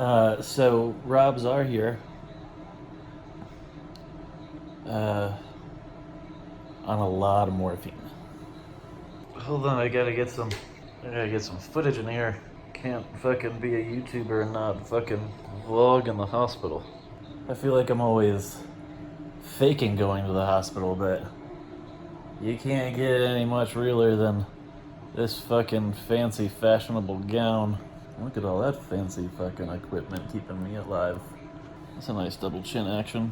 So Rob's are here. On a lot of morphine. Hold on, I gotta get some footage in here. Can't fucking be a YouTuber and not fucking vlog in the hospital. I feel like I'm always faking going to the hospital, but you can't get any much realer than this fucking fancy fashionable gown. Look at all that fancy fucking equipment keeping me alive. That's a nice double chin action.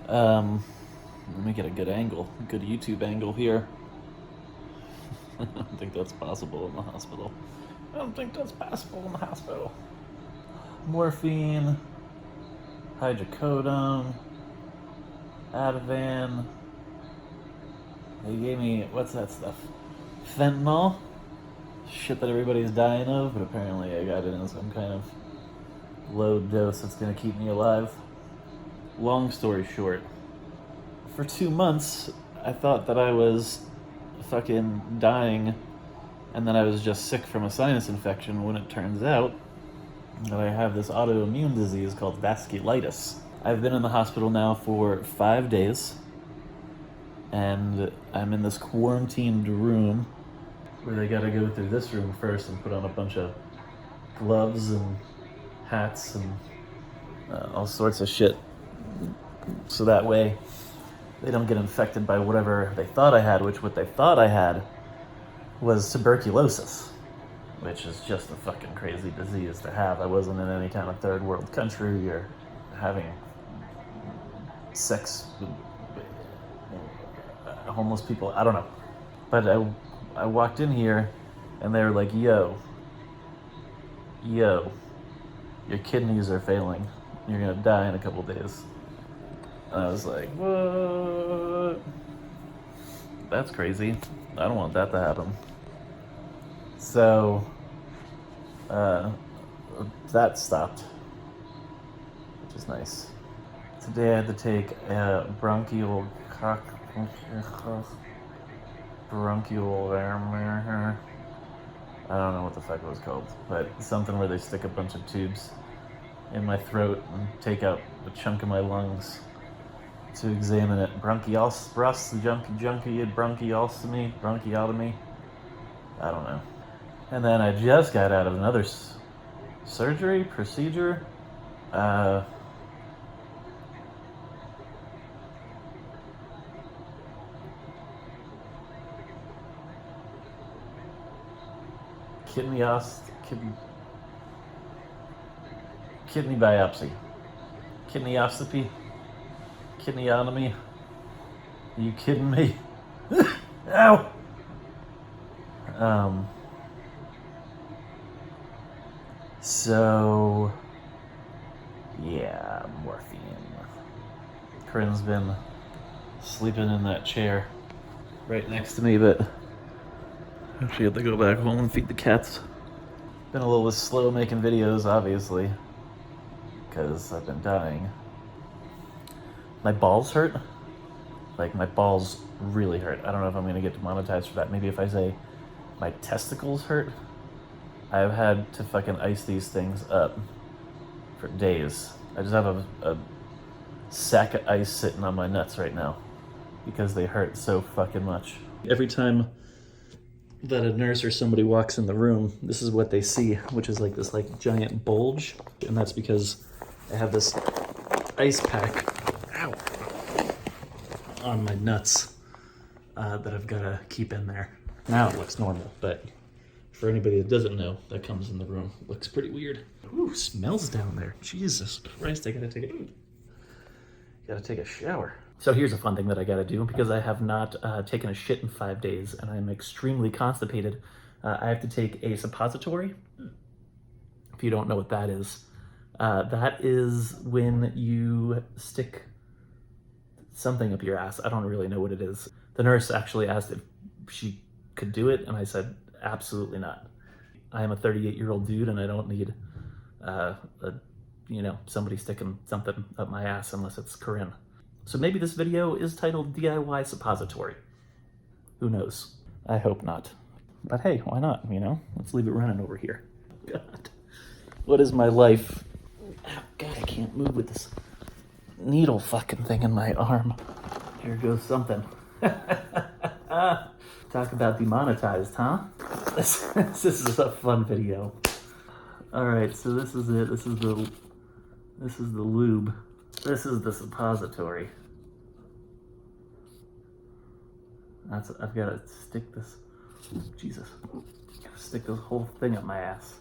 Let me get a good angle, a good YouTube angle here. I don't think that's possible in the hospital. Morphine, hydrocodone, Ativan. They gave me, what's that stuff? Fentanyl? Shit that everybody's dying of, but apparently I got it in some kind of low dose that's gonna keep me alive. Long story short, for 2 months, I thought that I was fucking dying and that I was just sick from a sinus infection, when it turns out that I have this autoimmune disease called vasculitis. I've been in the hospital now for 5 days, and I'm in this quarantined room where they gotta go through this room first and put on a bunch of gloves and hats and all sorts of shit, so that way they don't get infected by whatever they thought I had, which what they thought I had was tuberculosis, which is just a fucking crazy disease to have. I wasn't in any kind of third world country or having sex with homeless people. I don't know. But I walked in here and they were like, yo, your kidneys are failing. You're gonna die in a couple days. And I was like, what? That's crazy. I don't want that to happen. So, that stopped, which is nice. Today I had to take a bronchial, I don't know what the fuck it was called, but something where they stick a bunch of tubes in my throat and take out a chunk of my lungs to examine it. Bronchiotomy. I don't know. And then I just got out of another procedure. Kidney biopsy. Kidneyoscopy. Kidneyotomy. Are you kidding me? Ow! So, yeah, morphine. Corinne's been sleeping in that chair right next to me, but she had to go back home and feed the cats. Been a little slow making videos, obviously, because I've been dying. My balls hurt. Like, my balls really hurt. I don't know if I'm gonna get demonetized for that. Maybe if I say my testicles hurt. I've had to fucking ice these things up for days. I just have a sack of ice sitting on my nuts right now because they hurt so fucking much. Every time that a nurse or somebody walks in the room, this is what they see, which is like this like giant bulge, and that's because I have this ice pack, ow, on my nuts that I've got to keep in there. Now it looks normal, but for anybody that doesn't know, that comes in the room. It looks pretty weird. Ooh, smells down there. Jesus Christ, I gotta take a shower. So here's a fun thing that I gotta do, because I have not taken a shit in 5 days and I'm extremely constipated. I have to take a suppository. If you don't know what that is when you stick something up your ass. I don't really know what it is. The nurse actually asked if she could do it, and I said, absolutely not. I am a 38-year-old dude and I don't need somebody sticking something up my ass unless it's Corinne. So maybe this video is titled DIY Suppository. Who knows? I hope not. But hey, why not, Let's leave it running over here. God. What is my life can't move with this needle fucking thing in my arm. Here goes something. Talk about demonetized, huh? This is a fun video. All right, so this is it. This is the lube. This is the suppository. I've got to stick this. Jesus, gotta stick this whole thing up my ass.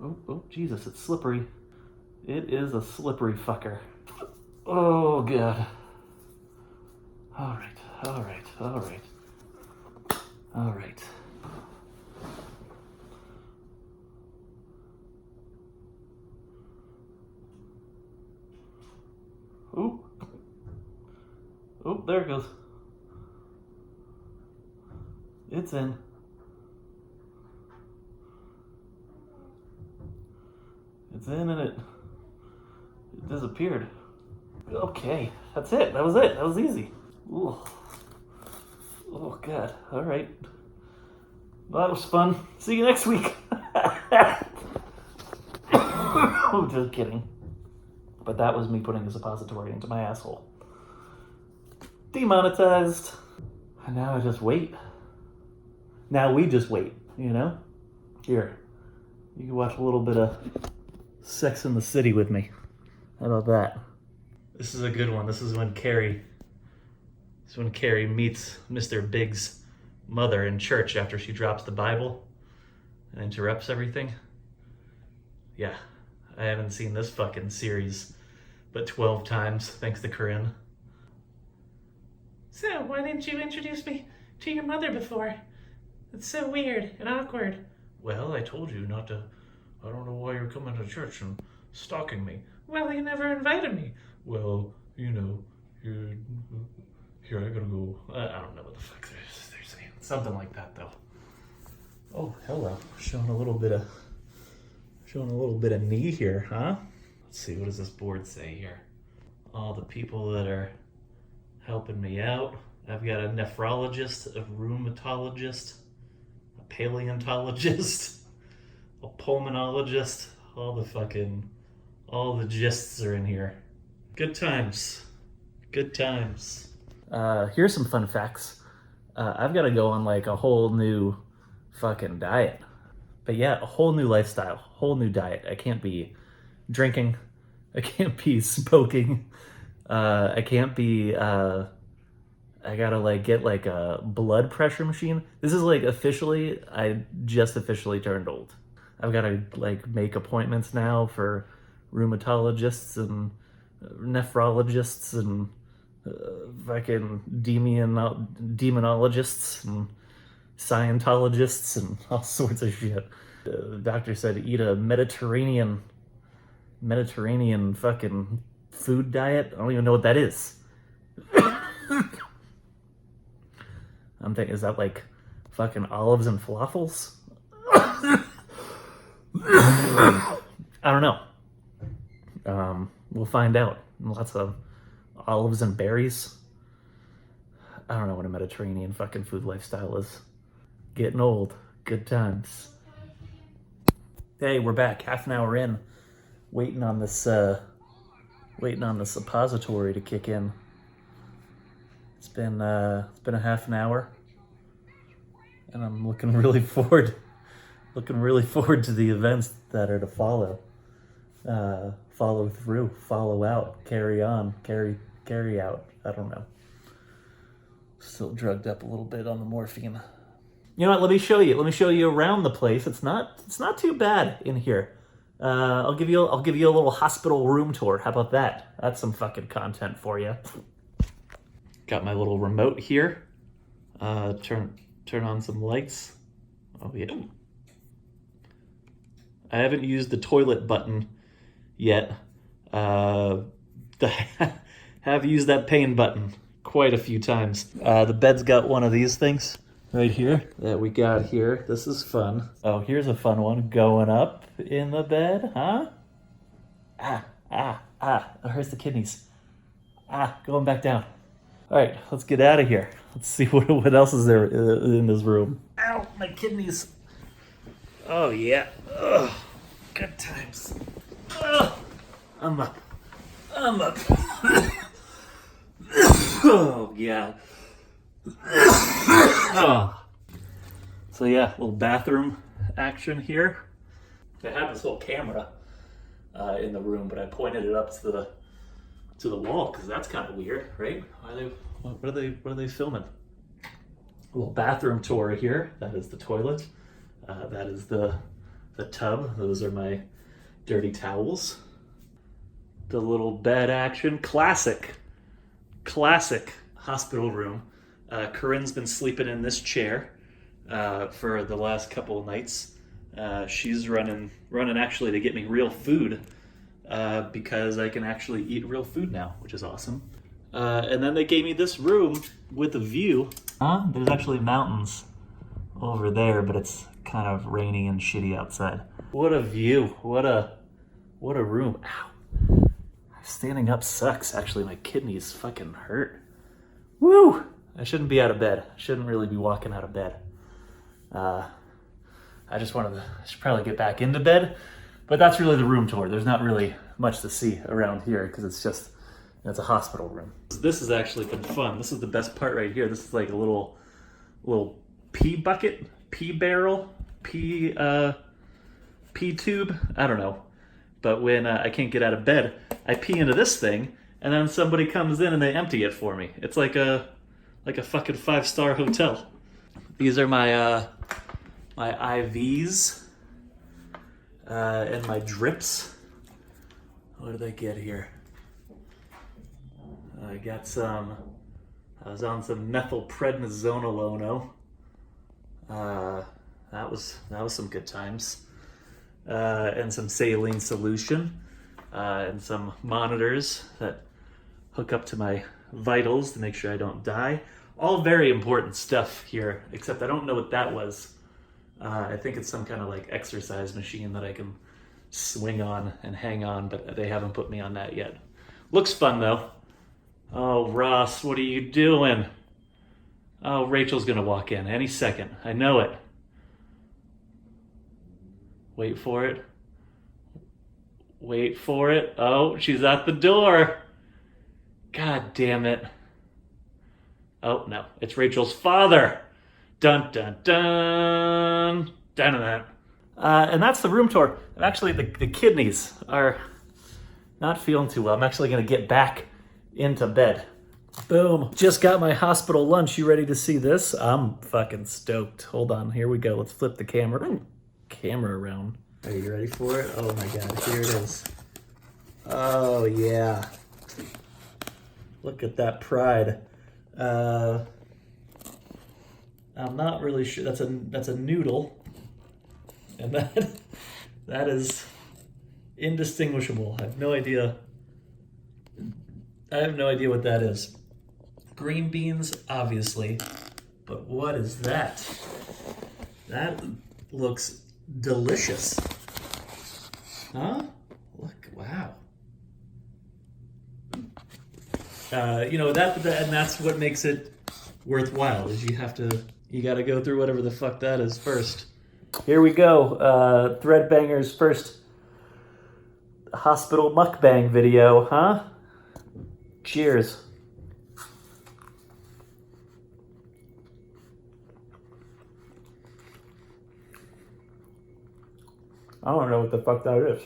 Oh, Jesus, it's slippery. It is a slippery fucker. Oh, God. All right. Oh, there it goes. It's in. It's in and it disappeared. Okay, that's it. That was it. That was easy. Ooh. Oh, God. All right. Well, that was fun. See you next week. Oh, just kidding. But that was me putting a suppository into my asshole. Demonetized. And now I just wait. Now we just wait, you know? Here. You can watch a little bit of Sex in the City with me. How about that? This is a good one. This is when Carrie meets Mr. Big's mother in church after she drops the Bible and interrupts everything. Yeah, I haven't seen this fucking series but 12 times, thanks to Corinne. So, why didn't you introduce me to your mother before? It's so weird and awkward. Well, I told you not to. I don't know why you're coming to church and stalking me. Well, you never invited me. Well, you know, here I gotta go. I don't know what the fuck they're saying. Something like that, though. Oh, hello. Showing a little bit of knee here, huh? Let's see, what does this board say here? All the people that are helping me out. I've got a nephrologist, a rheumatologist, a paleontologist, a pulmonologist. All the gists are in here. Good times. Here's some fun facts. I've got to go on like a whole new fucking diet. But yeah, a whole new lifestyle, whole new diet. I can't be drinking. I can't be smoking. I can't be, I gotta like get like a blood pressure machine. This is like I just officially turned old. I've got to like make appointments now for rheumatologists and nephrologists and fucking demonologists and Scientologists and all sorts of shit. The doctor said to eat a Mediterranean fucking food diet. I don't even know what that is. I'm thinking, is that like fucking olives and falafels? I don't know. We'll find out. Lots of olives and berries. I don't know what a Mediterranean fucking food lifestyle is. Getting old. Good times. Hey, we're back. Half an hour in. Waiting on the suppository to kick in. It's been a half an hour. And I'm looking really forward to the events that are to follow. Follow through, follow out, carry on, carry out. I don't know. Still drugged up a little bit on the morphine. You know what? Let me show you around the place. It's not too bad in here. I'll give you a little hospital room tour. How about that? That's some fucking content for you. Got my little remote here. Turn on some lights. Oh yeah. I haven't used the toilet button yet. Have used that pain button quite a few times. The bed's got one of these things right here that we got here. This is fun. Oh, here's a fun one. Going up in the bed, huh? It hurts the kidneys. Going back down. All right, let's get out of here. Let's see what else is there in this room. Ow, my kidneys. Oh, yeah. Ugh. Good times. Ugh. I'm up. Oh, yeah. Oh. So yeah, little bathroom action here. I have this whole camera in the room, but I pointed it up to the wall because that's kind of weird, right? What are they filming? A little bathroom tour here. That is the toilet. That is the tub. Those are my dirty towels. The little bed action. Classic hospital room. Corinne's been sleeping in this chair for the last couple of nights. She's running actually to get me real food because I can actually eat real food now, which is awesome. And then they gave me this room with a view. There's actually mountains over there, but it's kind of rainy and shitty outside. What a view. What a room. Ow. Standing up sucks. Actually, my kidneys fucking hurt. Woo! I shouldn't be out of bed. I shouldn't really be walking out of bed. I should probably get back into bed, but that's really the room tour. There's not really much to see around here because it's a hospital room. This has actually been fun. This is the best part right here. This is like a little pee bucket, pee barrel, pee tube. I don't know. But when I can't get out of bed, I pee into this thing, and then somebody comes in and they empty it for me. It's like a fucking 5-star hotel. These are my IVs and my drips. What did I get here? I was on some methylprednisonolone. That was some good times. And some saline solution, and some monitors that hook up to my vitals to make sure I don't die. All very important stuff here, except I don't know what that was. I think it's some kind of like exercise machine that I can swing on and hang on, but they haven't put me on that yet. Looks fun though. Oh, Ross, what are you doing? Oh, Rachel's gonna walk in any second. I know it. Wait for it. Wait for it. Oh, she's at the door. God damn it. Oh, no. It's Rachel's father. Dun, dun, dun. Dun, dun, dun. And that's the room tour. And actually, the kidneys are not feeling too well. I'm actually going to get back into bed. Boom. Just got my hospital lunch. You ready to see this? I'm fucking stoked. Hold on. Here we go. Let's flip the camera around. Are you ready for it? Oh my god, here it is. Oh yeah. Look at that pride. I'm not really sure. That's a noodle. And that is indistinguishable. I have no idea what that is. Green beans, obviously. But what is that? That looks delicious. Huh? Look, wow. And that's what makes it worthwhile, is you gotta go through whatever the fuck that is first. Here we go. ThreadBanger's first hospital mukbang video, huh? Cheers. I don't know what the fuck that is.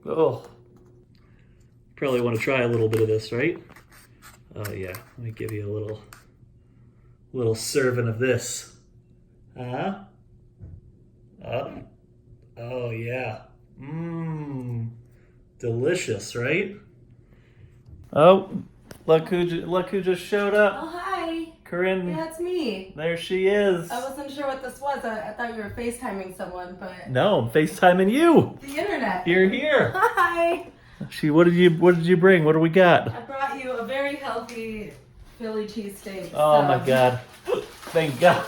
Oh. Probably want to try a little bit of this, right? Oh yeah, let me give you a little serving of this. Oh yeah. Delicious, right? Oh, look who just showed up. Oh, hi. Corinne. Yeah, it's me. There she is. I wasn't sure what this was. I thought you were FaceTiming someone, but... No, I'm FaceTiming you. The internet. You're here. Hi. What did you bring? What do we got? I brought you a very healthy Philly cheesesteak. Oh my god. Thank God.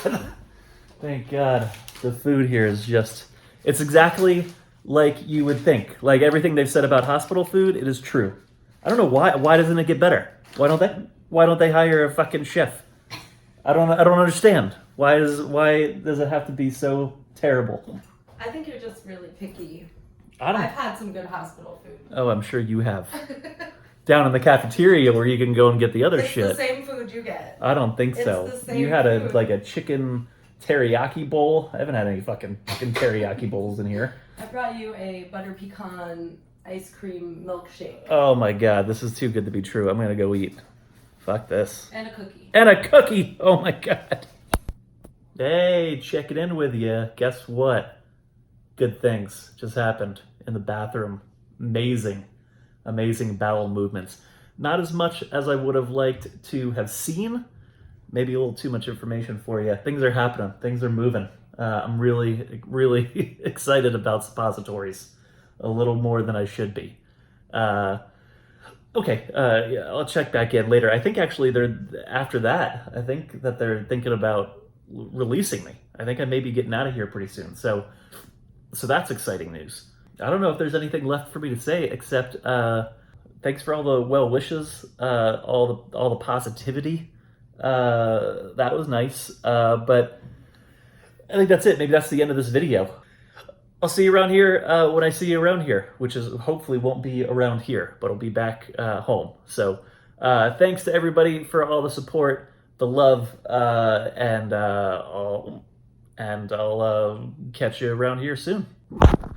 Thank God. The food here is it's exactly like you would think. Like everything they've said about hospital food, it is true. I don't know why doesn't it get better? Why don't they hire a fucking chef? I don't understand. Why does it have to be so terrible? I think you're just really picky. I don't. I've had some good hospital food. Oh, I'm sure you have. Down in the cafeteria where you can go and get the other It's shit. the same food you get. I don't think so. It's the same You had food. a chicken teriyaki bowl. I haven't had any fucking chicken teriyaki bowls in here. I brought you a butter pecan ice cream milkshake. Oh my god, this is too good to be true. I'm gonna go eat. Fuck this. And a cookie. And a cookie! Oh my god. Hey, checking in with you. Guess what? Good things just happened in the bathroom. Amazing bowel movements. Not as much as I would have liked to have seen. Maybe a little too much information for you. Things are happening. Things are moving. I'm really, really excited about suppositories. A little more than I should be. Okay, yeah, I'll check back in later. I think actually after that, I think that they're thinking about releasing me. I think I may be getting out of here pretty soon. So that's exciting news. I don't know if there's anything left for me to say except thanks for all the well wishes, all the positivity. That was nice. But I think that's it. Maybe that's the end of this video. I'll see you around here when I see you around here, which is hopefully won't be around here, but I'll be back home. So thanks to everybody for all the support, the love, and I'll catch you around here soon.